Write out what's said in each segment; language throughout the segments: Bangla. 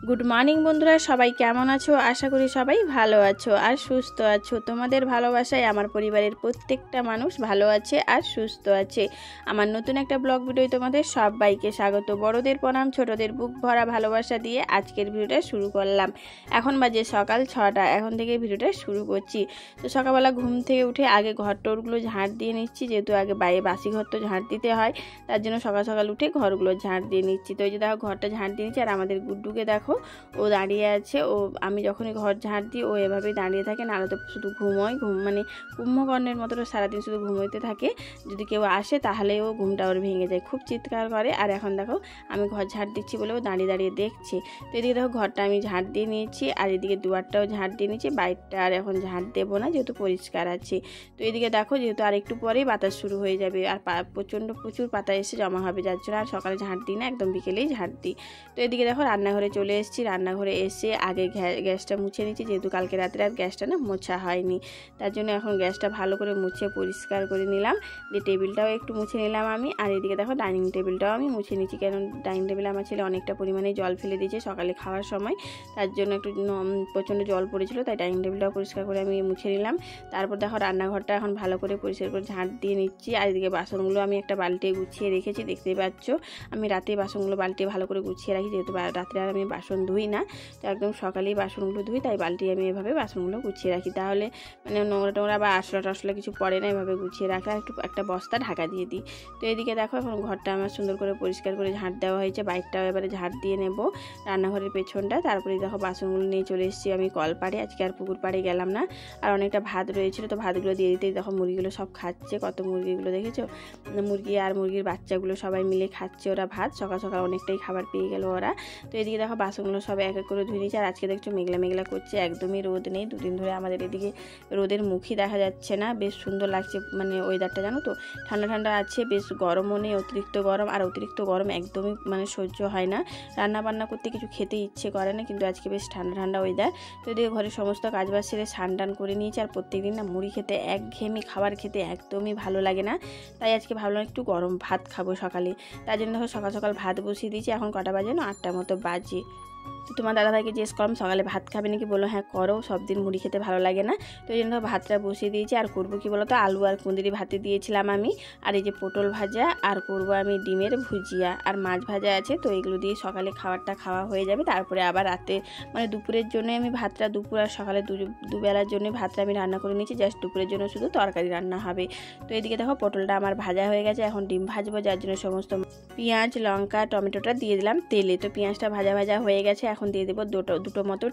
গুড মর্নিং বন্ধুরা, সবাই কেমন আছো? আশা করি সবাই ভালো আছো আর সুস্থ আছো। তোমাদের ভালোবাসায় আমার পরিবারের প্রত্যেকটা মানুষ ভালো আছে আর সুস্থ আছে। আমার নতুন একটা ব্লগ ভিডিও তোমাদের সবাইকে স্বাগত। বড়দের প্রণাম, ছোটদের বুক ভরা ভালোবাসা দিয়ে আজকের ভিডিওটা শুরু করলাম। এখন বাজে সকাল 6টা, এখন থেকে ভিডিওটা শুরু করছি। তো সকালবেলা ঘুম থেকে উঠে আগে ঘর টোরগুলো ঝাঁট দিয়ে নিচ্ছি, যেহেতু আগে বাইরে বাসি ঘর তো ঝাঁট দিতে হয়, তার জন্য সকাল সকাল উঠে ঘরগুলো ঝাঁট দিয়ে নিচ্ছি। তো এই যে দেখো ঘরটা ঝাঁট দিয়ে নিচ্ছি, আর আমাদের গুড্ডুকে দেখো ও দাঁড়িয়ে আছে। ও আমি যখনই ঘর ঝাঁট দিই ও এভাবেই দাঁড়িয়ে থাকে, নাহলে তো শুধু মানে কুম্ভকর্ণের মতো সারাদিন শুধু ঘুমোইতে থাকে। যদি কেউ আসে তাহলে ও ঘুমটা ওর ভেঙে যায়, খুব চিৎকার করে। আর এখন দেখো আমি ঘর ঝাঁট দিচ্ছি বলে ও দাঁড়িয়ে দাঁড়িয়ে দেখছে। তো এদিকে দেখো ঘরটা আমি ঝাঁট দিয়ে নিয়েছি, আর এদিকে দুয়ারটাও ঝাঁট দিয়ে নিয়েছি। বাইরটা আর এখন ঝাঁট দেবো না, যেহেতু পরিষ্কার আছে। তো এদিকে দেখো যেহেতু আর একটু পরেই বাতাস শুরু হয়ে যাবে, আর প্রচুর পাতা এসে জমা হবে, যার জন্য আর সকালে ঝাঁট দিই না, একদম বিকেলেই ঝাঁট দিই। তো এদিকে দেখো রান্নাঘরে চলে এসেছি। রান্নাঘরে এসে আগে গ্যাসটা মুছে নিচ্ছি, যেহেতু কালকে রাত্রে আর গ্যাসটা না মোছা হয়নি, তার জন্য এখন গ্যাসটা ভালো করে মুছে পরিষ্কার করে নিলাম। যে টেবিলটাও একটু মুছে নিলাম আমি, আর এদিকে দেখো ডাইনিং টেবিলটাও আমি মুছে নিচ্ছি, কারণ ডাইনিং টেবিলে আমার ছেলে অনেকটা পরিমাণে জল ফেলে দিয়েছে সকালে খাওয়ার সময়, তার জন্য একটু প্রচণ্ড জল পড়েছিল, তাই ডাইনিং টেবিলটাও পরিষ্কার করে আমি মুছে নিলাম। তারপর দেখো রান্নাঘরটা এখন ভালো করে পরিষ্কার করে ঝাঁট দিয়ে নিচ্ছি। আর এদিকে বাসনগুলো আমি একটা বালতি গুছিয়ে রেখেছি, দেখতেই পাচ্ছ। আমি রাতে বাসনগুলো বালতি ভালো করে গুছিয়ে রাখি, যেহেতু রাত্রে আর আমি বাসন ধুই না, তো একদম সকালেই বাসনগুলো ধুই, তাই বালতি আমি এভাবে বাসনগুলো গুছিয়ে রাখি, তাহলে মানে নোংরা টোংরা বা আশলা কিছু পড়ে না। এভাবে গুছিয়ে রাখলে একটা বস্তা ঢাকা দিয়ে দিই। তো এদিকে দেখো এখন ঘরটা আমার সুন্দর করে পরিষ্কার করে ঝাঁট দেওয়া হয়েছে, বাইকটাও এবারে ঝাঁট দিয়ে নেব, রান্নাঘরের পেছনটা। তারপরে দেখো বাসনগুলো নিয়ে চলে এসেছি আমি কল পাড়ে, আজকে আর পুকুর পাড়ে গেলাম না। আর অনেকটা ভাত রয়েছিল, তো ভাতগুলো দিয়ে দিতেই দেখো মুরগিগুলো সব খাচ্ছে, কত মুরগিগুলো দেখেছো, মুরগি আর মুরগির বাচ্চাগুলো সবাই মিলে খাচ্ছে ওরা ভাত। সকাল সকাল অনেকটাই খাবার পেয়ে গেল ওরা। তো এদিকে দেখো বাসনগুলো সব এক এক করে ধুয়ে নিয়েছে। আর আজকে দেখছো মেঘলা মেঘলা করছে, একদমই রোদ নেই। দুদিন ধরে আমাদের এদিকে রোদের মুখই দেখা যাচ্ছে না। বেশ সুন্দর লাগছে মানে ওয়েদারটা, জানো তো, ঠান্ডা ঠান্ডা আছে, বেশ গরমও নেই, অতিরিক্ত গরম। আর অতিরিক্ত গরম একদমই মানে সহ্য হয় না, রান্না বান্না করতে কিছু খেতে ইচ্ছে করে না, কিন্তু আজকে বেশ ঠান্ডা ঠান্ডা ওয়েদার। তো এদিকে ঘরের সমস্ত কাজবাজ সেরে স্নান টান করে নিয়েছি। আর প্রত্যেকদিন না মুড়ি খেতে একঘেয়েমি খাবার খেতে একদমই ভালো লাগে না, তাই আজকে ভাবলাম একটু গরম ভাত খাবো সকালে। তার জন্য দেখো সকাল সকাল ভাত বসিয়ে দিয়েছি। এখন কটা বাজে না, 8টার মতো বাজে। তো তোমার দাদাভাইকে জিজ্ঞেস করলাম সকালে ভাত খাবে নাকি, বললো হ্যাঁ করো, সব দিন মুড়ি খেতে ভালো লাগে না। তো এই জন্য ভাতটা বসিয়ে দিয়েছি। আর করবো কি বলো তো, আলু আর কুঁদরি ভাতে দিয়েছিলাম আমি, আর এই যে পটল ভাজা, আর করবো আমি ডিমের ভুজিয়া, আর মাছ ভাজা আছে। তো এগুলো দিয়ে সকালে খাবারটা খাওয়া হয়ে যাবে। তারপরে আবার রাতে মানে দুপুরের জন্য আমি ভাতটা, দুপুর আর সকালে দুবেলার জন্য ভাতটা আমি রান্না করে নিয়েছি, জাস্ট দুপুরের জন্য শুধু তরকারি রান্না হবে। তো এদিকে দেখো পটলটা আমার ভাজা হয়ে গেছে, এখন ডিম ভাজবো, যার জন্য সমস্ত পেঁয়াজ লঙ্কা টমেটোটা দিয়ে দিলাম তেলে। তো পেঁয়াজটা ভাজা ভাজা হয়ে গেছে, এখন দিয়ে দেবো দুটো মতো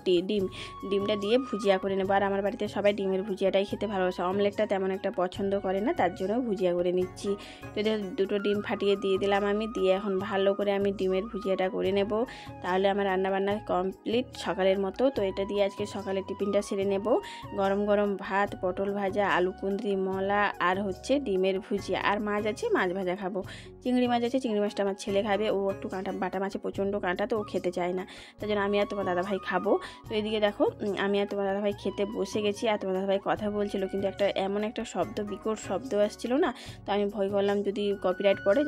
ডিমটা দিয়ে ভুজিয়া করে নেবো। আর আমার বাড়িতে সবাই ডিমের ভুজিয়াটাই খেতে ভালোবাসে, অমলেটটা তেমন একটা পছন্দ করে না, তার জন্য ভুজিয়া করে নিচ্ছি। তো দুটো ডিম ফাটিয়ে দিয়ে দিলাম আমি, দিয়ে এখন ভালো করে আমি ডিমের ভুজিয়াটা করে নেব, তাহলে আমার রান্নাবান্না কমপ্লিট সকালের মতো। তো এটা দিয়ে আজকে সকালে টিফিনটা সেরে নেব। গরম গরম ভাত, পটল ভাজা, আলু কুঁদরি মলা, আর হচ্ছে ডিমের ভুজিয়া, আর মাছ আছে, মাছ ভাজা খাবো। চিংড়ি মাছ আছে, চিংড়ি মাছটা আমার ছেলে খাবে, ও একটু বাটা মাছে প্রচণ্ড কাঁটা, তো ও খেতে চায় না, তাই জন্য আমি আর তোমার দাদাভাই খাবো। তো এদিকে দেখো আমি আর তোমার দাদাভাই খেতে বসে গেছি। আর তোমার দাদাভাই কথা বলছিল, কিন্তু এমন একটা শব্দ, বিকট শব্দ আসছিল না, তো আমি ভয় করলাম যদি কপিরাইট পড়ে।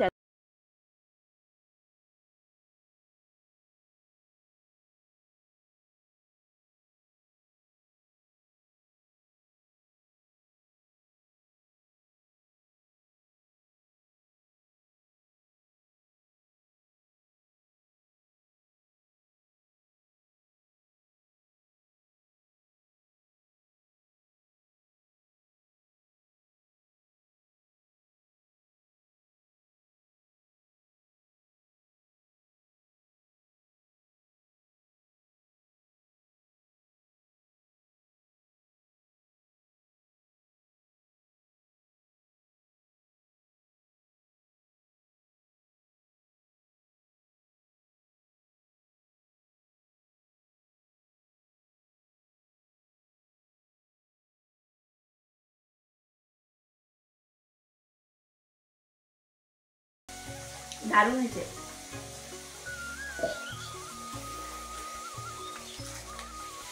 দারুণ হয়েছে।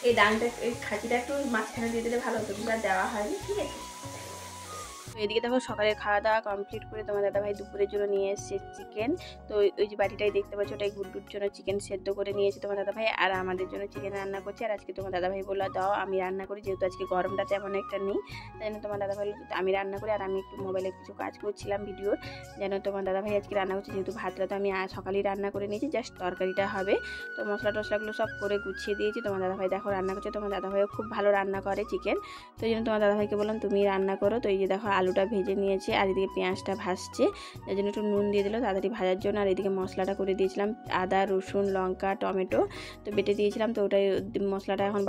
এই ডানটা, এই খাঁচিটা একটু মাঝখানে দিয়ে দিলে ভালো হতো, কিন্তু আর দেওয়া হয়নি, ঠিক আছে। তো এদিকে দেখো সকালের খাওয়া দাওয়া কমপ্লিট করে তোমার দাদাভাই দুপুরের জন্য নিয়ে এসেছে চিকেন। তো ওই যে বাটিটাই দেখতে পাচ্ছ, ওটাই গুড্ডুর জন্য চিকেন সেদ্ধ করে নিয়েছে তোমার দাদাভাই, আর আমাদের জন্য চিকেন রান্না করছে। আর আজকে তোমার দাদাভাই বললো দাও আমি রান্না করি, যেহেতু আজকে গরমটা তেমন একটা নেই, তাই জন্য তোমার দাদাভাই আমি রান্না করি। আর আমি একটু মোবাইলে কিছু কাজ করছিলাম ভিডিওর, যেন তোমার দাদাভাই আজকে রান্না করছে। যেহেতু ভাতটা তো আমি সকালেই রান্না করে নিয়েছি, জাস্ট তরকারিটা হবে। তো মশলা টশলাগুলো সব করে গুছিয়ে দিয়েছি। তোমার দাদাভাই দেখো রান্না করছে। তোমার দাদাভাইও খুব ভালো রান্না করে চিকেন, তো এই জন্য তোমার দাদাভাইকে বললাম তুমি রান্না করো। তো এই যে দেখো আলুটা ভেজে নিয়েছি, আর এদিকে পেঁয়াজটা ভাজছে, যার জন্য একটু নুন দিয়ে দিল তাড়াতাড়ি ভাজার জন্য। আর এদিকে মশলাটা করে দিয়েছিলাম, আদা রসুন লঙ্কা টমেটো তো বেটে দিয়েছিলাম। তো ওটাই মশলাটা এখন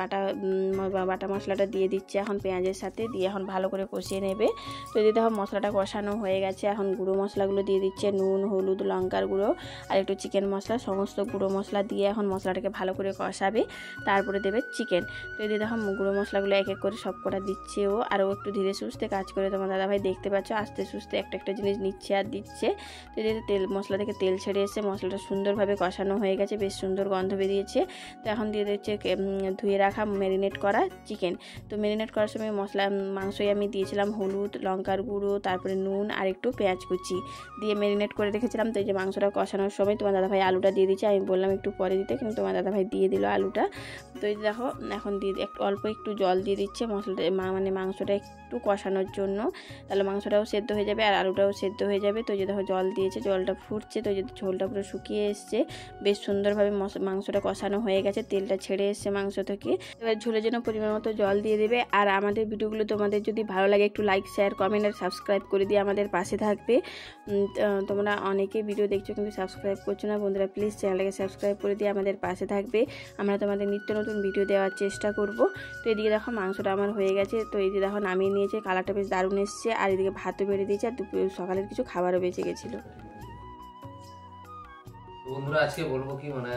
বাটা মশলাটা দিয়ে দিচ্ছে এখন পেঁয়াজের সাথে, দিয়ে এখন ভালো করে কষিয়ে নেবে। তো এই দেখো মশলাটা কষানো হয়ে গেছে, এখন গুঁড়ো মশলাগুলো দিয়ে দিচ্ছে, নুন হলুদ লঙ্কার গুঁড়ো আর একটু চিকেন মশলা, সমস্ত গুঁড়ো মশলা দিয়ে এখন মশলাটাকে ভালো করে কষাবে, তারপরে দেবে চিকেন। তো এই দেখো গুঁড়ো মশলাগুলো এক এক করে সব কটা দিচ্ছে ও, আর ও একটু ধীরে সুস্থে কাজ করে। তোমার দাদাভাই দেখতে পাচ্ছ আস্তে সুস্থে একটা একটা জিনিস নিচ্ছে আর দিচ্ছে। তো এদিকে মশলা থেকে তেল ছেড়ে এসে মশলাটা সুন্দরভাবে কষানো হয়ে গেছে, বেশ সুন্দর গন্ধ বেরিয়েছে। তো এখন দিয়ে দিচ্ছে ধুয়ে রাখা ম্যারিনেট করা চিকেন। তো ম্যারিনেট করার সময় মাংসই আমি দিয়েছিলাম হলুদ লঙ্কার গুঁড়ো, তারপরে নুন আর একটু পেঁয়াজ কুচি দিয়ে ম্যারিনেট করে রেখেছিলাম। তো এই যে মাংসটা কষানোর সময় তোমার দাদাভাই আলুটা দিয়ে দিচ্ছে, আমি বললাম একটু পরে দিতে, কিন্তু তোমার দাদাভাই দিয়ে দিল আলুটা। তো এই দেখো এখন দিয়ে অল্প একটু জল দিয়ে দিচ্ছে মশলাটা মানে মাংসটা একটু কষানোর জন্য, তাহলে মাংসটাও সেদ্ধ হয়ে যাবে আর আলুটাও সেদ্ধ হয়ে যাবে। তো এই যে দেখো জল দিয়েছে, জলটা ফুটছে, তো এই যে ঝোলটা পুরো শুকিয়ে এসছে, বেশ সুন্দরভাবে মাংসটা কষানো হয়ে গেছে, তেলটা ছেড়ে এসছে মাংস থেকে। এবার ঝোলের জন্য পরিমাণ মতো জল দিয়ে দেবে। আর আমাদের ভিডিওগুলো তোমাদের যদি ভালো লাগে একটু লাইক শেয়ার কমেন্ট আর সাবস্ক্রাইব করে দিয়ে আমাদের পাশে থাকবে। তোমরা অনেকেই ভিডিও দেখছো কিন্তু সাবস্ক্রাইব করছো না, বন্ধুরা প্লিজ চ্যানেলটাকে সাবস্ক্রাইব করে দিয়ে আমাদের পাশে থাকবে, আমরা তোমাদের নিত্য নতুন ভিডিও দেওয়ার চেষ্টা করব। তো এদিকে দেখো মাংসটা আমার হয়ে গেছে, তো এই যে দেখো নামিয়ে নিয়েছে, কালারটা বেশ দারুণ এসছে। আর এদিকে ভাতও বেড়ে দিয়েছে, আর সকালের কিছু খাবারও বেঁচে গেছিলো। বন্ধুরা আজকে বলবো কি মানে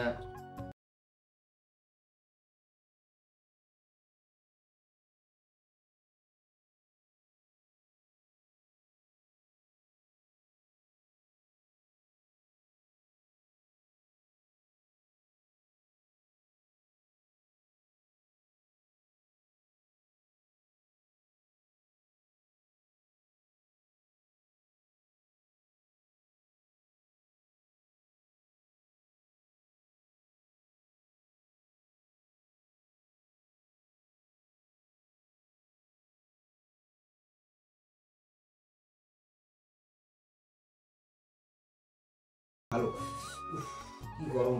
ভালো কি গরম,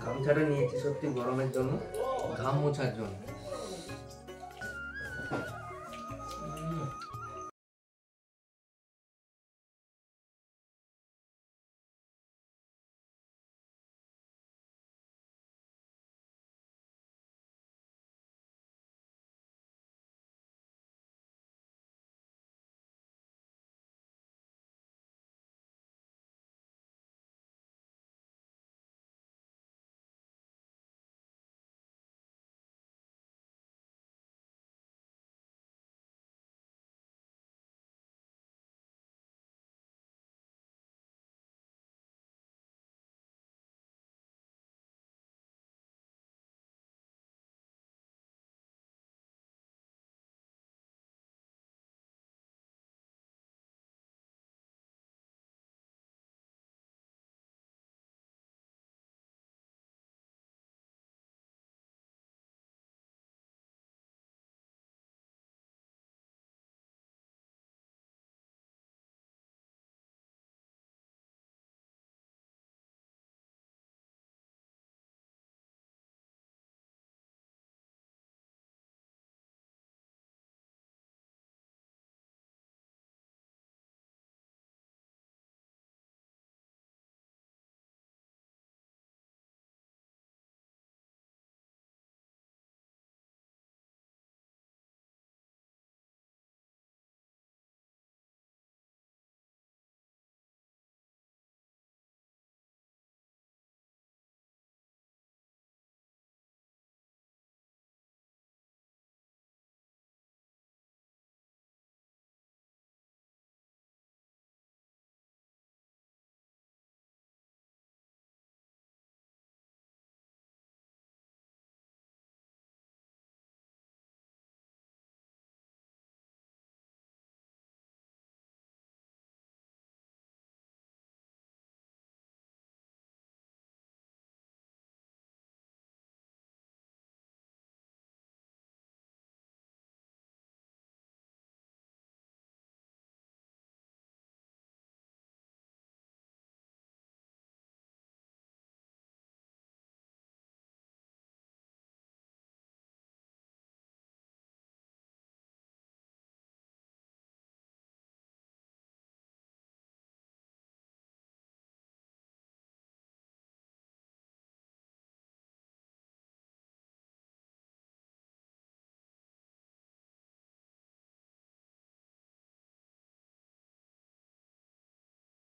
গামছাটা নিয়েছি সত্যি গরমের জন্য, ঘাম মোছার জন্য।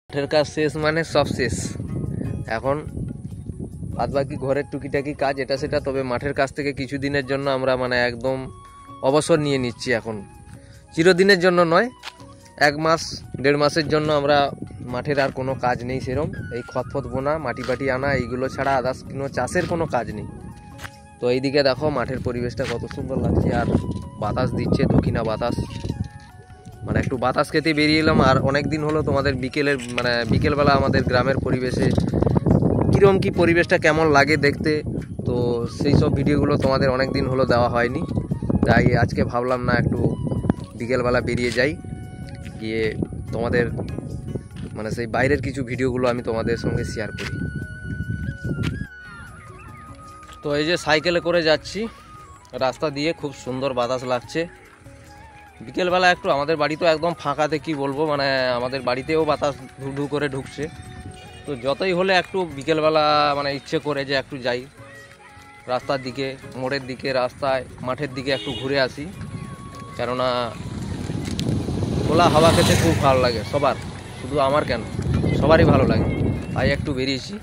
মাঠের কাজ শেষ মানে সব শেষ। এখন বাদ বাকি ঘরের টুকিটাকি কাজ এটা সেটা, তবে মাঠের কাজ থেকে কিছু দিনের জন্য আমরা মানে একদম অবসর নিয়ে নিচ্ছি। এখন চিরদিনের জন্য নয়, 1 মাস 1.5 মাসের জন্য আমরা মাঠের আর কোনো কাজ নেই সেরম। এই খতফত বোনা, মাটি পাটি আনা, এইগুলো ছাড়া আদার্স কোনো চাষের কোনো কাজ নেই। তো এইদিকে দেখো মাঠের পরিবেশটা কত সুন্দর লাগছে, আর বাতাস দিচ্ছে, দক্ষিণা বাতাস, মানে একটু বাতাস খেতে বেরিয়ে এলাম। আর অনেক দিন হলো তোমাদের বিকেলবেলা আমাদের গ্রামের পরিবেশে কীরকম কী পরিবেশটা কেমন লাগে দেখতে, তো সেই সব ভিডিওগুলো তোমাদের অনেক দিন হলো দেওয়া হয়নি। তাই আজকে ভাবলাম না একটু বিকেলবেলা বেরিয়ে যাই, গিয়ে তোমাদের মানে সেই বাইরের কিছু ভিডিওগুলো আমি তোমাদের সঙ্গে শেয়ার করি। তো এই যে সাইকেলে করে যাচ্ছি রাস্তা দিয়ে, খুব সুন্দর বাতাস লাগছে। বিকেলবেলা একটু আমাদের বাড়ি তো একদম ফাঁকাতে কি বলবো, মানে আমাদের বাড়িতেও বাতাস ধু ধু করে ঢুকছে। তো যতই হলে একটু বিকেলবেলা মানে ইচ্ছে করে যে একটু যাই রাস্তার দিকে, মোড়ের দিকে, রাস্তায়, মাঠের দিকে একটু ঘুরে আসি। কেননা খোলা হাওয়া খেতে খুব ভালো লাগে সবার, শুধু আমার কেন, সবারই ভালো লাগে। তাই একটু বেরিয়েছি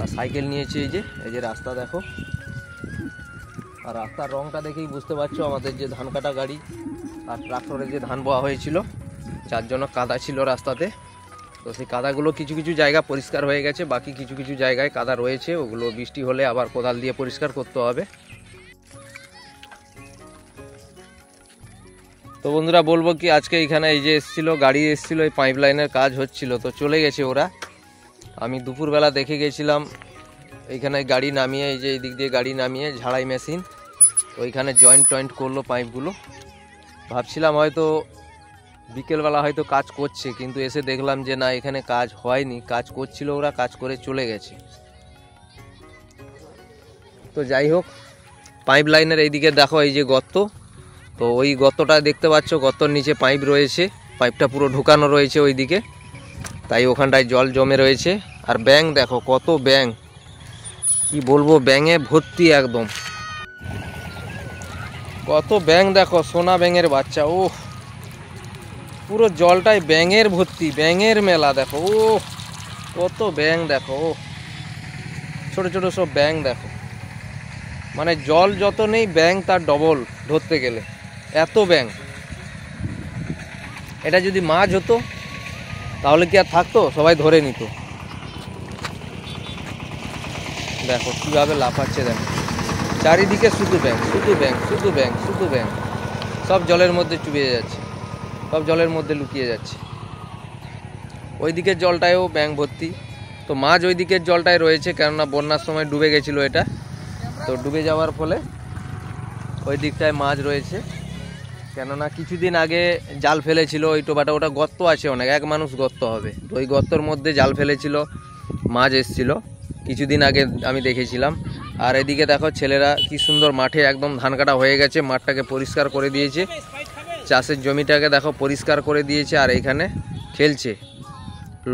আর সাইকেল নিয়েছি। এই যে রাস্তা দেখো, আর রাস্তার রংটা দেখেই বুঝতে পারছো আমাদের যে ধান কাটা গাড়ি আর ট্রাক্টরে যে ধান বোয়া হয়েছিল, যার জন্য কাদা ছিল রাস্তাতে। তো সেই কাদাগুলো কিছু কিছু জায়গা পরিষ্কার হয়ে গেছে, বাকি কিছু কিছু জায়গায় কাদা রয়েছে, ওগুলো বৃষ্টি হলে আবার কোদাল দিয়ে পরিষ্কার করতে হবে। তো বন্ধুরা বলবো কি, আজকে এখানে এই যে গাড়ি এসেছিলো, এই পাইপ লাইনের কাজ হচ্ছিল, তো চলে গেছে ওরা। আমি দুপুরবেলা দেখে গেছিলাম এইখানে গাড়ি নামিয়ে, এই যে এই দিক দিয়ে গাড়ি নামিয়ে ঝাড়াই মেশিন ওইখানে জয়েন্ট করলো পাইপগুলো। ভাবছিলাম হয়তো বিকেলবেলা হয়তো কাজ করছে, কিন্তু এসে দেখলাম যে না, এখানে কাজ হয়নি, কাজ করছিল ওরা, কাজ করে চলে গেছে। তো যাই হোক, পাইপ লাইনের এইদিকে দেখো এই যে গর্ত, তো ওই গর্তটা দেখতে পাচ্ছ, গর্তর নিচে পাইপ রয়েছে, পাইপটা পুরো ঢুকানো রয়েছে ওইদিকে, তাই ওখানটায় জল জমে রয়েছে। আর ব্যাঙ দেখো, কত ব্যাঙ, কি বলবো, ব্যাঙে ভর্তি একদম, কত ব্যাঙ দেখো, সোনা ব্যাঙের বাচ্চা। ও পুরো জলটায় ব্যাঙের ভর্তি, ব্যাঙের মেলা দেখো। ও কত ব্যাঙ দেখো, ও ছোট ছোট সব ব্যাঙ দেখো, মানে জল যত নেই ব্যাঙ তার ডবল ধরতে গেলে, এত ব্যাঙ। এটা যদি মাছ হতো তাহলে কি আর থাকতো, সবাই ধরে নিত। দেখো কিভাবে লাফাচ্ছে, দেখো চারিদিকে শুধু ব্যাঙ, শুধু ব্যাঙ, শুধু ব্যাঙ, শুধু ব্যাঙ, সব জলের মধ্যে চুবিয়ে যাচ্ছে, সব জলের মধ্যে লুকিয়ে যাচ্ছে। ওই দিকের জলটায়ও ব্যাঙ ভর্তি, তো মাছ ওই দিকের জলটায় রয়েছে, কেননা বন্যার সময় ডুবে গেছিলো এটা, তো ডুবে যাওয়ার ফলে ওই দিকটায় মাছ রয়েছে। কেননা কিছুদিন আগে জাল ফেলেছিল ওই টোবাটা, ওটা গর্ত আছে অনেক, 1 মানুষ গর্ত হবে, তো ওই গর্তর মধ্যে জাল ফেলেছিল, মাছ এসছিল কিছুদিন আগে আমি দেখেছিলাম। আর এদিকে দেখো ছেলেরা কি সুন্দর মাঠে একদম ধান কাটা হয়ে গেছে, মাঠটাকে পরিষ্কার করে দিয়েছে, চাষের জমিটাকে দেখো পরিষ্কার করে দিয়েছে। আর এইখানে খেলছে,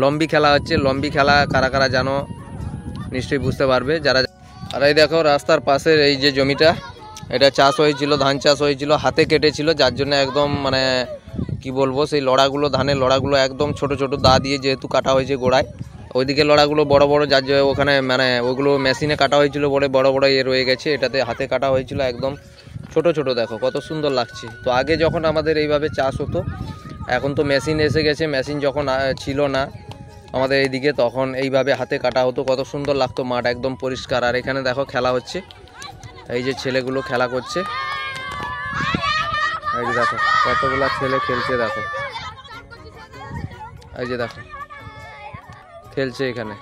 লম্বি খেলা হচ্ছে। লম্বি খেলা কারা কারা জানো নিশ্চয়ই বুঝতে পারবে যারা। আর এই দেখো রাস্তার পাশের এই যে জমিটা, এটা চাষ হয়েছিল, ধান চাষ হয়েছিল, হাতে কেটেছিল, যার জন্য একদম মানে কি বলবো, সেই লড়াগুলো, ধানের লড়াগুলো একদম ছোট ছোট দা দিয়ে যেহেতু কাটা হয়েছে গোড়ায়, ওইদিকে লড়াগুলো বড় বড়, যার জন্য ওখানে মানে ওগুলো মেশিনে কাটা হয়েছিল বলে বড় বড় রয়ে গেছে, এটাতে হাতে কাটা হয়েছিল একদম ছোট ছোট। দেখো কত সুন্দর লাগছে। তো আগে যখন আমাদের এইভাবে চাষ হতো, এখন তো মেশিন এসে গেছে, মেশিন যখন ছিল না আমাদের এইদিকে, তখন এইভাবে হাতে কাটা হতো, কত সুন্দর লাগতো, মাঠ একদম পরিষ্কার। আর এখানে দেখো খেলা হচ্ছে, এই যে ছেলেগুলো খেলা করছে, এই যে দেখো কতগুলা ছেলে খেলছে, দেখো এই যে দেখো খেলছে এখানে।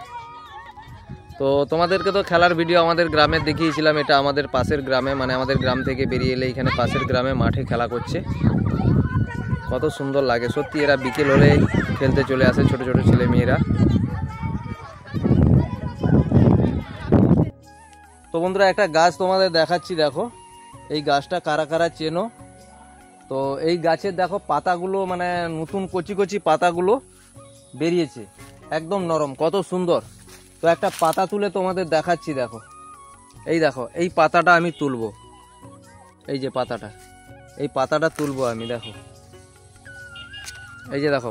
তো তোমাদেরকে তো খেলার ভিডিও আমাদের গ্রামে দেখিয়েছিলাম, এটা আমাদের পাশের গ্রামে, মানে আমাদের গ্রাম থেকে বেরিয়ে এলে এখানে পাশের গ্রামে মাঠে খেলা করছে, কত সুন্দর লাগে সত্যি। এরা বিকেল হলে খেলতে চলে আসে, ছোট ছোট ছেলে মেয়েরা। তো বন্ধুরা একটা গাছ তোমাদের দেখাচ্ছি, দেখো এই গাছটা কারা কারা চেনো। তো এই গাছের দেখো পাতাগুলো, মানে নতুন কচি কচি পাতাগুলো বেরিয়েছে, একদম নরম, কত সুন্দর। তো একটা পাতা তুলে তোমাদের দেখাচ্ছি, দেখো এই দেখো, এই পাতাটা আমি তুলবো, এই যে পাতাটা, এই পাতাটা তুলবো আমি, দেখো এই যে দেখো